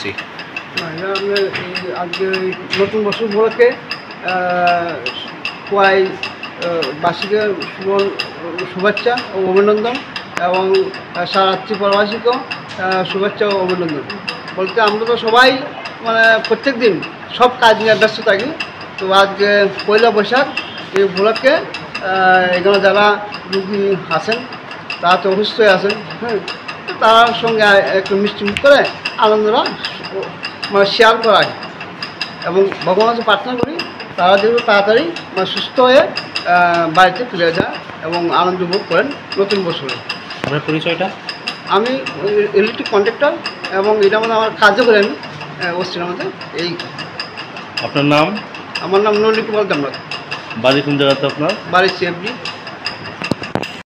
কর্মসূচি? আজকে নতুন বছর উপলক্ষে কোয়াই বাসীকে শুভেচ্ছা ও অভিনন্দন এবং সারাত্রি প্রবাসীকেও শুভেচ্ছা ও অভিনন্দন বলতে আমরা তো সবাই মানে প্রত্যেক দিন সব কাজ নিয়ে ব্যস্ত থাকি। তো আজকে পয়লা বৈশাখ এই উপলক্ষে এখানে যারা রুগী আছেন তারা তো অসুস্থই আছেন, হ্যাঁ, তার সঙ্গে একটু মিষ্টিমুখ করে আনন্দরা মানে শেয়ার করা এবং ভগবানকে প্রার্থনা করি তারা যেন তাড়াতাড়ি মানে সুস্থ হয়ে বাড়িতে ফিরে যায় এবং আনন্দ উপভোগ করেন নতুন বছরে। আপনার পরিচয়টা? আমি ইলেকট্রিক কন্ট্রাক্টর এবং এটা মানে আমার কাজও করি আমি ওস্টের মধ্যে। এই আপনার নাম? আমার নাম নলিকুমার দেবনাথ। বাড়ি কোন জায়গাতে আপনার? বাড়ি CFD।